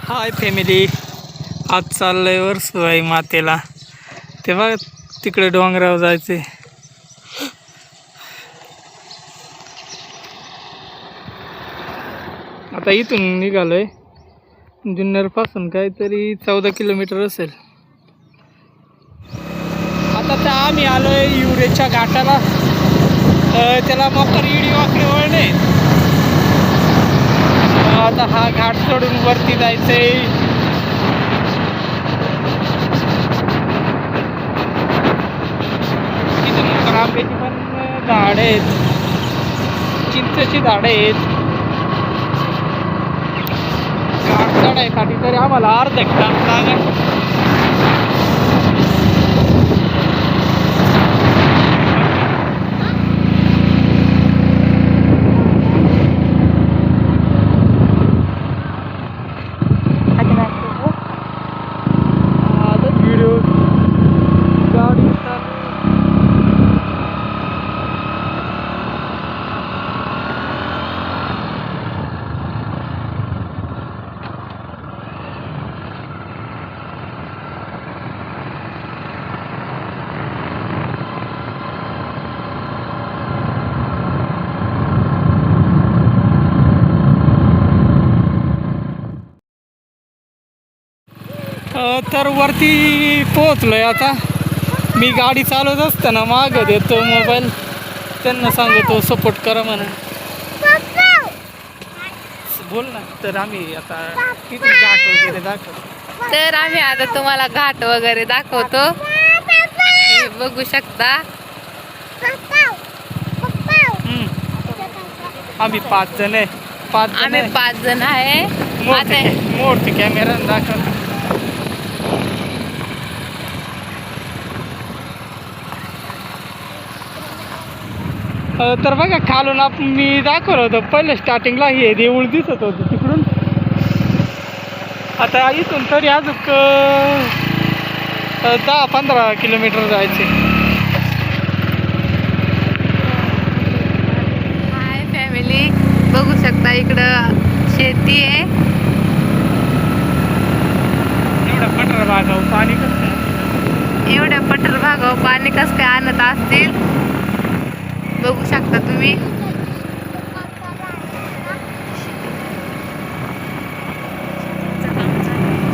Hi family, आज चाललंय वर्सुबाई मातेला. तेव्हा तिकडे डोंगरावर जायचे. आता इथून निघालोय. जुन्नर पासून काहीतरी 14 किलोमीटर असेल. आता तर आम्ही आलोय युरेच्या घाटाला. त्याला मोकर इडी वाकडे वळणे. आता हा घाट सोडून वरती जायचंय. इथून मोकर आंब्याची पण झाड आहेत, चिंचेची झाड आहेत. घाट चढायसाठी तरी आम्हाला अर्धा तास लागेल. तर वरती पोहोचलोय. आता मी गाडी चालवत असताना मागं देतो मोबाईल, त्यांना सांगतो सपोर्ट करा म्हणून. बोल ना. तर आम्ही आता किती घाट वगैरे दाखवतो. तर आम्ही आता तुम्हाला घाट वगैरे दाखवतो. हे बघू शकता. आम्ही 5 जण आहे. आम्ही 5 जण आहे. मोठी कॅमेरा दाखव. तर बघा, खालून मी दाखवलं होतं पहिले स्टार्टिंगला हे देऊळ दिसत होतं तिकडून. आता इथून तरी अजून 10-15 किलोमीटर जायचे. हाय फॅमिली, बघू शकता इकडं शेती आहे. एवढ्या पठार भागावर पाणी कसं काय? एवढ्या पठार भागावर पाणी कसं काय आणत असतील बघू शकता तुम्ही.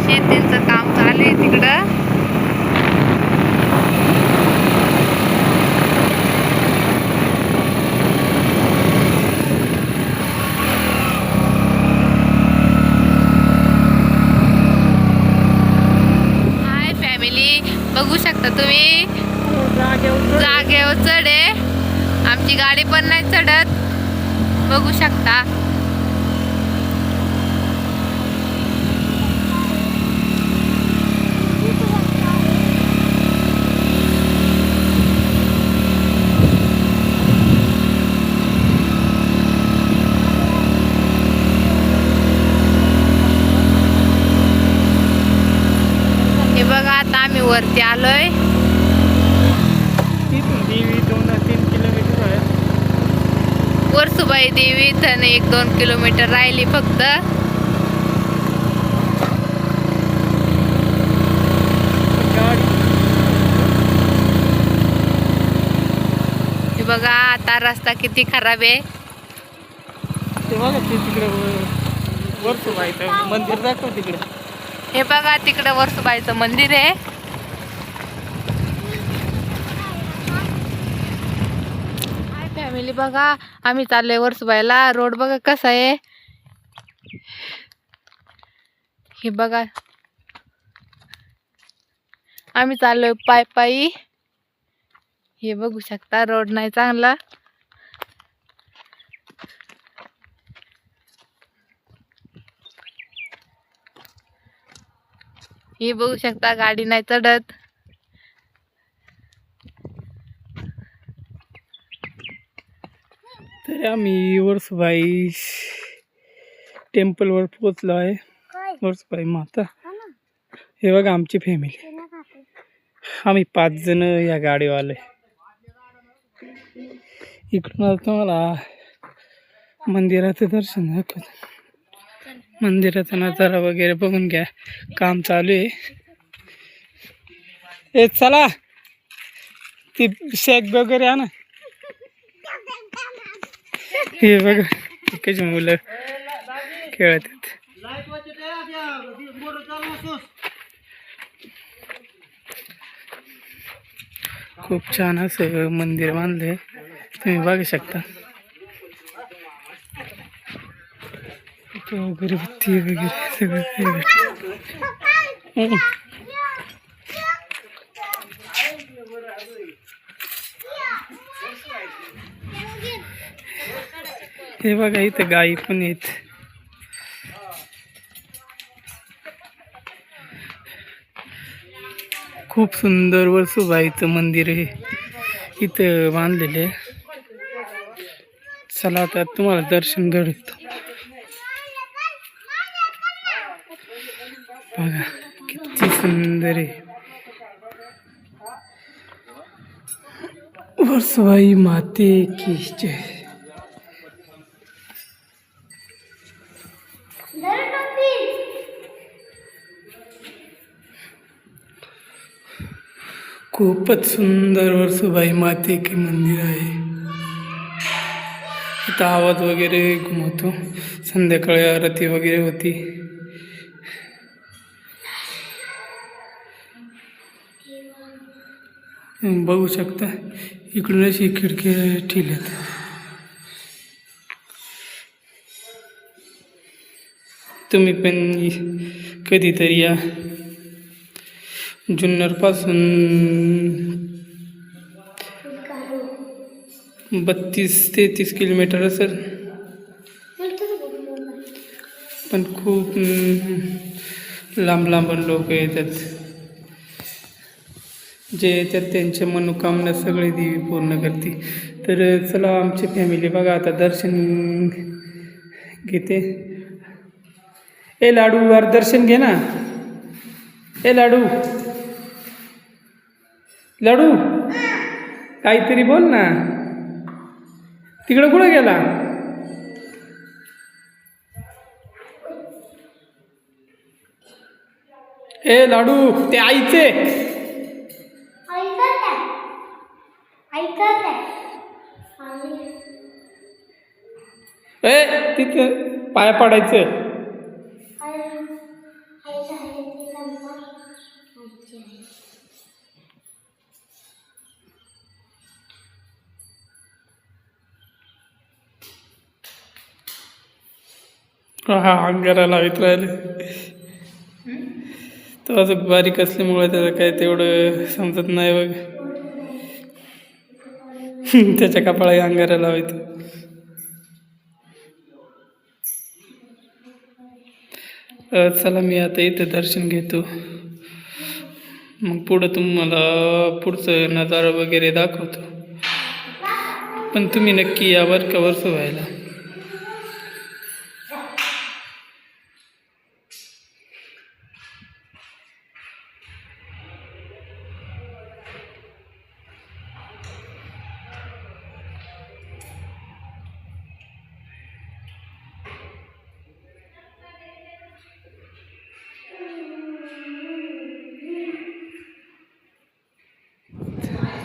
शेतीचं काम चालू आहे तिकडं. हाय फॅमिली, बघू शकता तुम्ही जागेवर चढ आहे. आमची गाडी पण नाही चढत, बघू शकता. हे बघा, आता आम्ही वरती आलोय. देवी 2-3 किलोमीटर आहे. वर्सुबाई देवी इथं 1-2 किलोमीटर राहिली फक्त. हे बघा, आता रस्ता किती खराब आहे. ते बघा, ते तिकडे वर्सुबाईचं मंदिर दाखव तिकडे. हे बघा, तिकडे वर्सुबाईचं मंदिर आहे. हाय फॅमिली, बघा आम्ही चाललोय वर्सुबाईला. रोड बघा कसा आहे. हे बघा, आम्ही चाललोय पायी. हे बघू शकता, रोड नाही चांगला. हे बघू शकता, गाडी नाही चढत. तर आम्ही वर्सुबाई टेम्पलवर पोचलो आहे. वर्सुबाई माता. हे बघा आमची फॅमिली. आम्ही 5 जण या गाडीवाले. इकडून तुम्हाला मंदिराचं दर्शन दाखवतो. मंदिराचा नजारा वगैरे बघून घ्या. काम चालू आहे. ए चला ती शेक वगैरे आणा. हे बघा कशी मुलं खेळत आहेत. खूप छान असं मंदिर बांधलंय, तुम्ही बघू शकता. अगरबत्ती वगैरे सगळं काही भेटतं. हे बघा इथं गाई पण आहेत. खूप सुंदर वर्सोबाईचं मंदिर आहे इथं बांधलेले. चला आता तुम्हाला दर्शन घडवतो. बघा किती सुंदर आहे. वर्सोबाई माते की जय. खूपच सुंदर वर्सोबाई माते के मंदिर आहे. इथं आवाज वगैरे घुमवतो. संध्याकाळी आरती वगैरे होती. बघू शकता इकडून अशी खिडकी ठेवल्यात. तुम्ही पण कधीतरी या. जुन्नर पासून 32-33 किलोमीटर असेल, पण खूप लांब लांबून लोक येतात. जे येतात त्यांच्या मनोकामना सगळे देवी पूर्ण करते. तर चला आमची फॅमिली बघा आता दर्शन घेते. ए लाडू वर दर्शन घे ना. ए लाडू लाडू काहीतरी बोल ना. तिकडं कुठं गेला? ए लाडू ते आईचे ए तिथं पाया पडायचं. हा अंगारा लावित राहिले. तो अजून बारीक असल्यामुळे त्याचं काय तेवढं समजत नाही बघ. त्याच्या कपाळाही अंगारा लावायचं. चला मी आता इथं दर्शन घेतो, मग पुढं तुम्हाला पुढचं नजारा वगैरे दाखवतो. पण तुम्ही नक्की या बरं का वर्सोबाईला.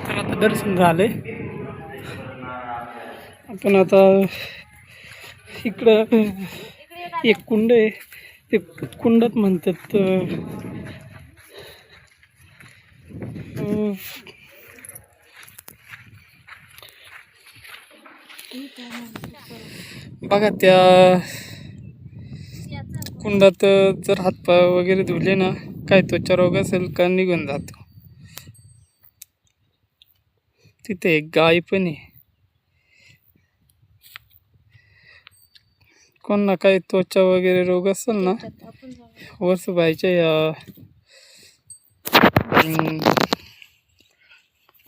तर आता दर्शन झाले. आपण आता इकडं एक कुंड आहे, ते कुंडात म्हणतात बघा. त्या कुंडात जर हातपाय वगैरे धुले ना, काय त्वचा रोग असेल का निघून जातो. तिथे एक गाय पण आहे. कोणा काही त्वचा वगैरे रोग असेल ना, वर्सोबाईच्या या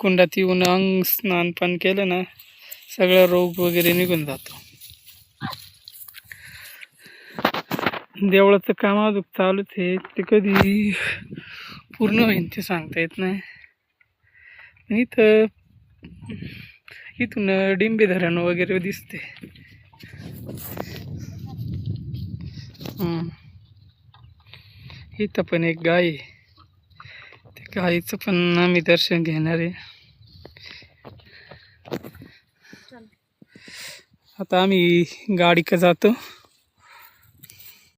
कुंडात येऊन अंग स्नानपान केलं ना, सगळा रोग वगैरे निघून जातो. देवळाचं काम अजून चालूच आहे, ते कधी पूर्ण होईल ते सांगता येत नाही. इथून डिंबे धरण वगैरे दिसते. इथं पण एक गाय आहे. त्या गायीचं पण आम्ही दर्शन घेणार आहे. आता आम्ही गाडीकडे जातो.